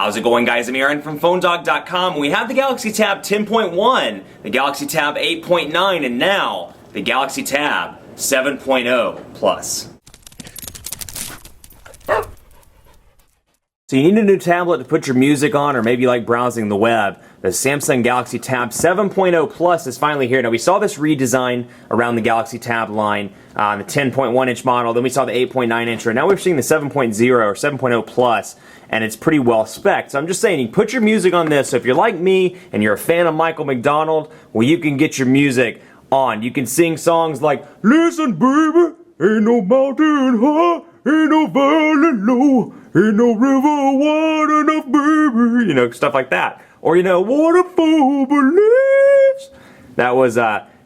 How's it going, guys? I'm Aaron from PhoneDog.com. We have the Galaxy Tab 10.1, the Galaxy Tab 8.9, and now the Galaxy Tab 7.0 Plus. So you need a new tablet to put your music on, or maybe you like browsing the web. The Samsung Galaxy Tab 7.0 Plus is finally here. Now, we saw this redesign around the Galaxy Tab line, the 10.1-inch model, then we saw the 8.9-inch, and now we're seeing the 7.0 or 7.0 Plus, and it's pretty well spec'd. So I'm just saying, you put your music on this, so if you're like me and you're a fan of Michael McDonald, well, you can get your music on. You can sing songs like, "Listen, baby, ain't no mountain high, ain't no valley low, ain't no river wide enough, baby," you know, stuff like that. Or, you know, "What a fool believes." That was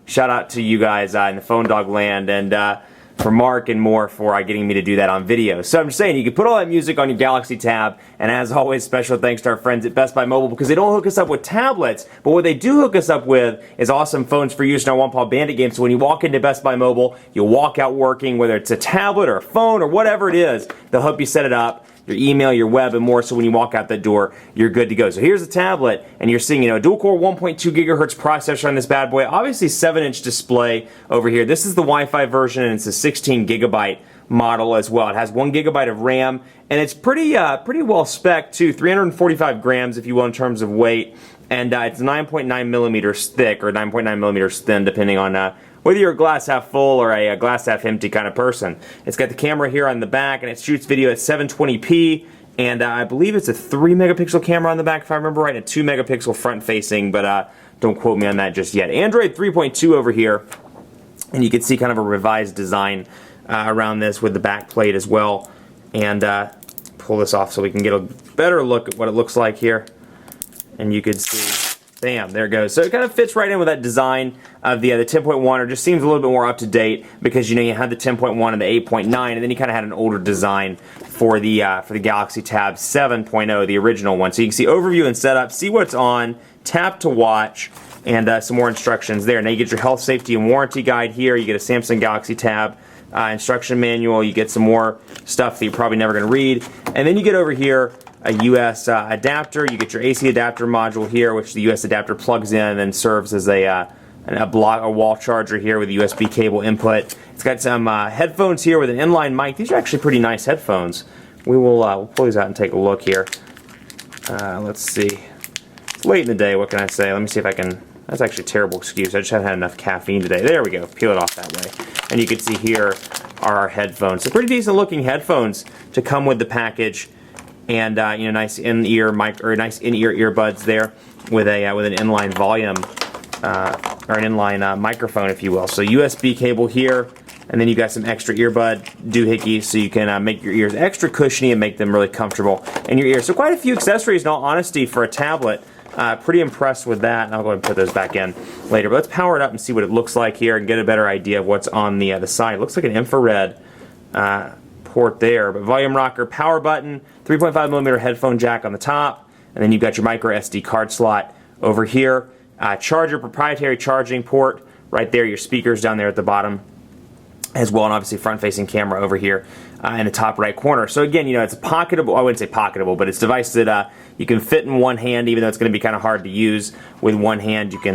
shout out to you guys in the Phone Dog land, and for Mark and more for getting me to do that on video. So I'm just saying, you can put all that music on your Galaxy Tab, and as always, special thanks to our friends at Best Buy Mobile, because they don't hook us up with tablets, but what they do hook us up with is awesome phones for use in our One Paw Bandit game. So when you walk into Best Buy Mobile, you'll walk out working, whether it's a tablet or a phone or whatever it is, they'll help you set it up, your email, your web, and more, so when you walk out the door, you're good to go. So here's the tablet, and you're seeing, you know, a dual-core 1.2 gigahertz processor on this bad boy, obviously 7-inch display over here. This is the Wi-Fi version, and it's a 16 gigabyte model as well. It has 1 gigabyte of RAM, and it's pretty well spec'd too, 345 grams, if you will, in terms of weight, and it's 9.9 millimeters thick, or 9.9 millimeters thin, depending on whether you're a glass half full or a glass half empty kind of person. It's got the camera here on the back, and it shoots video at 720p, and I believe it's a 3 megapixel camera on the back, if I remember right, and a 2 megapixel front facing, but don't quote me on that just yet. Android 3.2 over here, and you can see kind of a revised design around this with the back plate as well. And pull this off so we can get a better look at what it looks like here. And you can see, bam, there it goes. So it kind of fits right in with that design of the 10.1, or just seems a little bit more up to date, because you know you had the 10.1 and the 8.9, and then you kind of had an older design for the Galaxy Tab 7.0, the original one. So you can see overview and setup, see what's on, tap to watch, and some more instructions there. Now you get your health, safety, and warranty guide here. You get a Samsung Galaxy Tab instruction manual. You get some more stuff that you're probably never going to read, and then you get over here a US adapter. You get your AC adapter module here, which the US adapter plugs in and serves as a wall charger here with a USB cable input. It's got some headphones here with an inline mic. These are actually pretty nice headphones. We'll pull these out and take a look here. Let's see. It's late in the day, what can I say? Let me see if I can. That's actually a terrible excuse. I just haven't had enough caffeine today. There we go. Peel it off that way. And you can see here are our headphones. So pretty decent looking headphones to come with the package. And you know, nice in-ear mic, or nice in-ear earbuds there with an inline volume or an inline microphone, if you will. So USB cable here, and then you got some extra earbud doohickeys, so you can make your ears extra cushiony and make them really comfortable in your ears. So quite a few accessories, in all honesty, for a tablet. Pretty impressed with that, and I'll go ahead and put those back in later. But let's power it up and see what it looks like here, and get a better idea of what's on the side. It looks like an infrared port there, but volume rocker, power button, 3.5 millimeter headphone jack on the top, and then you've got your micro SD card slot over here, charger, proprietary charging port right there, your speakers down there at the bottom as well, and obviously front facing camera over here in the top right corner. So again, you know, it's a pocketable, I wouldn't say pocketable, but it's a device that you can fit in one hand, even though it's going to be kind of hard to use with one hand. You can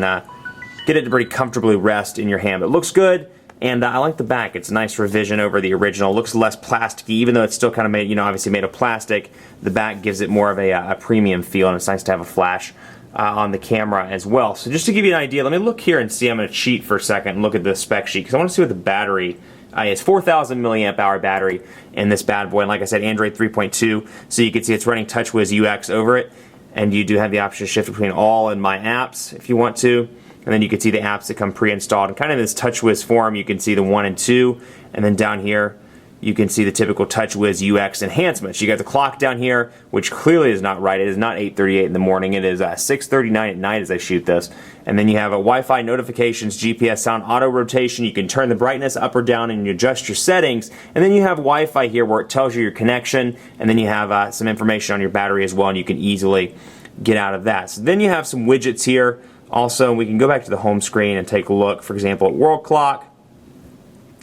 get it to pretty comfortably rest in your hand. But it looks good. And I like the back. It's a nice revision over the original. It looks less plasticky, even though it's still kind of made, you know, obviously made of plastic. The back gives it more of a premium feel, and it's nice to have a flash on the camera as well. So just to give you an idea, let me look here and see. I'm going to cheat for a second and look at the spec sheet, because I want to see what the battery is. 4,000 milliamp hour battery in this bad boy, and like I said, Android 3.2. So you can see it's running TouchWiz UX over it, and you do have the option to shift between all and my apps if you want to. And then you can see the apps that come pre-installed. And kind of in this TouchWiz form, you can see the 1 and 2. And then down here, you can see the typical TouchWiz UX enhancements. You got the clock down here, which clearly is not right. It is not 8:38 in the morning. It is 6:39 at night as I shoot this. And then you have a Wi-Fi notifications, GPS sound, auto rotation. You can turn the brightness up or down and you adjust your settings. And then you have Wi-Fi here where it tells you your connection. And then you have some information on your battery as well, and you can easily get out of that. So then you have some widgets here. Also, we can go back to the home screen and take a look, for example, at world clock.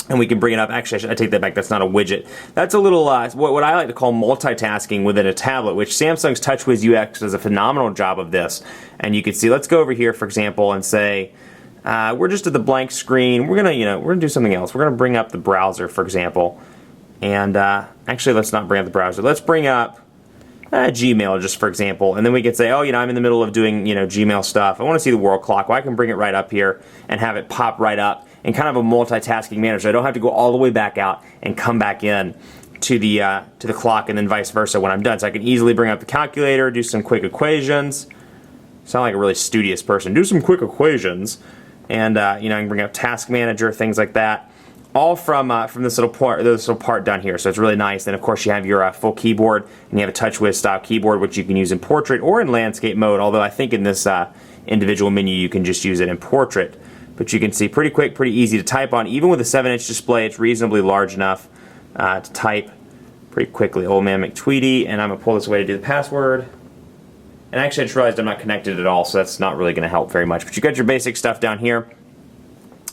And we can bring it up. Actually, I take that back. That's not a widget. That's a little, what I like to call multitasking within a tablet, which Samsung's TouchWiz UX does a phenomenal job of this. And you can see, let's go over here, for example, and say, we're just at the blank screen. We're gonna do something else. We're gonna bring up the browser, for example. And actually, let's not bring up the browser. Let's bring up Gmail, just for example. And then we can say, oh, I'm in the middle of doing, Gmail stuff. I want to see the world clock. Well, I can bring it right up here and have it pop right up in kind of a multitasking manner, so I don't have to go all the way back out and come back in to the clock, and then vice versa when I'm done. So I can easily bring up the calculator, do some quick equations. Sound like a really studious person. Do some quick equations, and I can bring up Task Manager, things like that, all from this little part down here. So it's really nice. Then of course you have your full keyboard, and you have a TouchWiz style keyboard, which you can use in portrait or in landscape mode. Although I think in this individual menu you can just use it in portrait. But you can see pretty quick, pretty easy to type on. Even with a 7-inch display, it's reasonably large enough to type pretty quickly. Old man McTweety, and I'm going to pull this away to do the password. And actually I just realized I'm not connected at all, so that's not really going to help very much. But you got your basic stuff down here,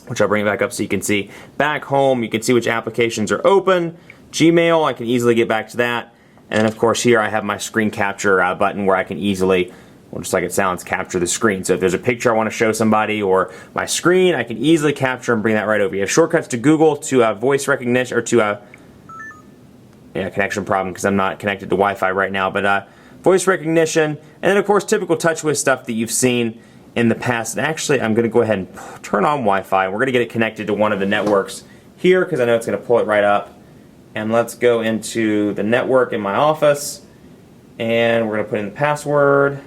which I'll bring back up so you can see. Back home, you can see which applications are open. Gmail, I can easily get back to that. And then of course here I have my screen capture button where I can easily, well, just like it sounds, capture the screen. So if there's a picture I want to show somebody or my screen, I can easily capture and bring that right over. You have shortcuts to Google, to voice recognition, or to connection problem because I'm not connected to Wi-Fi right now, but voice recognition, and then of course typical TouchWiz stuff that you've seen in the past. And actually I'm going to go ahead and turn on Wi-Fi. We're going to get it connected to one of the networks here because I know it's going to pull it right up. And let's go into the network in my office, and we're going to put in the password.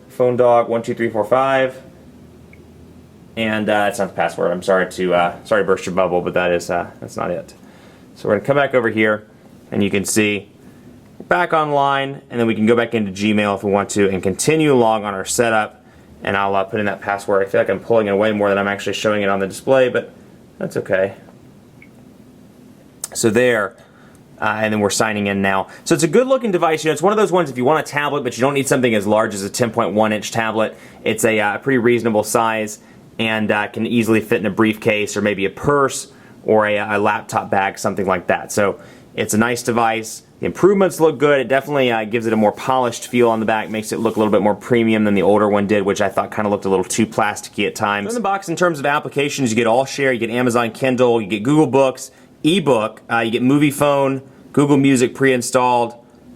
Phone dog 12345, and that's not the password. I'm sorry to burst your bubble, but that's not it. So we're gonna come back over here, and you can see we're back online, and then we can go back into Gmail if we want to, and continue along on our setup. And I'll put in that password. I feel like I'm pulling it away more than I'm actually showing it on the display, but that's okay. So there. And then we're signing in now. So it's a good looking device. It's one of those ones if you want a tablet but you don't need something as large as a 10.1 inch tablet. It's a pretty reasonable size and can easily fit in a briefcase or maybe a purse or a laptop bag, something like that. So it's a nice device. The improvements look good. It definitely gives it a more polished feel on the back, makes it look a little bit more premium than the older one did, which I thought kind of looked a little too plasticky at times. So in the box, in terms of applications, you get AllShare, you get Amazon Kindle, you get Google Books, ebook, you get Movie Phone, Google Music pre-installed.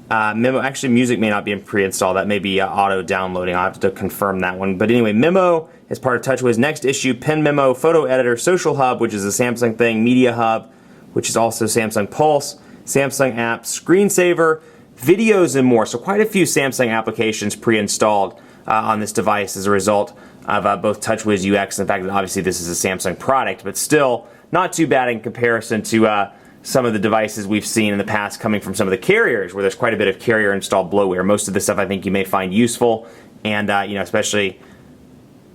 Memo, actually Music may not be pre-installed, that may be auto-downloading, I'll have to confirm that one. But anyway, Memo is part of TouchWiz Next Issue, Pen Memo, Photo Editor, Social Hub, which is a Samsung thing, Media Hub, which is also Samsung Pulse, Samsung Apps, Screensaver, Videos, and more. So quite a few Samsung applications pre-installed on this device as a result of both TouchWiz UX and the fact that obviously this is a Samsung product, but still not too bad in comparison to some of the devices we've seen in the past coming from some of the carriers where there's quite a bit of carrier installed bloatware. Most of the stuff I think you may find useful, and especially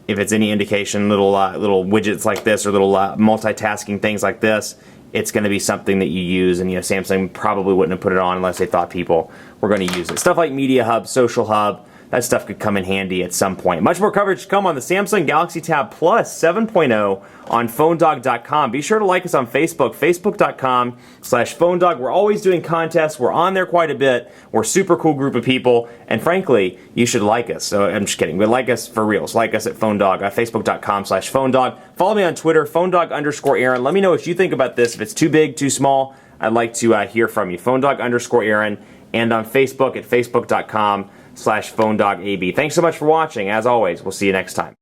if it's any indication, little widgets like this or little multitasking things like this, it's going to be something that you use, and Samsung probably wouldn't have put it on unless they thought people were going to use it. Stuff like Media Hub, Social Hub, that stuff could come in handy at some point. Much more coverage to come on the Samsung Galaxy Tab Plus 7.0 on PhoneDog.com. Be sure to like us on Facebook, Facebook.com/PhoneDog. We're always doing contests. We're on there quite a bit. We're a super cool group of people, and frankly, you should like us. So I'm just kidding, but like us for reals. Like us at PhoneDog, Facebook.com/PhoneDog. Follow me on Twitter, PhoneDog_Aaron. Let me know what you think about this. If it's too big, too small, I'd like to hear from you. PhoneDog_Aaron, and on Facebook at Facebook.com/PhoneDogAB. Thanks so much for watching. As always, we'll see you next time.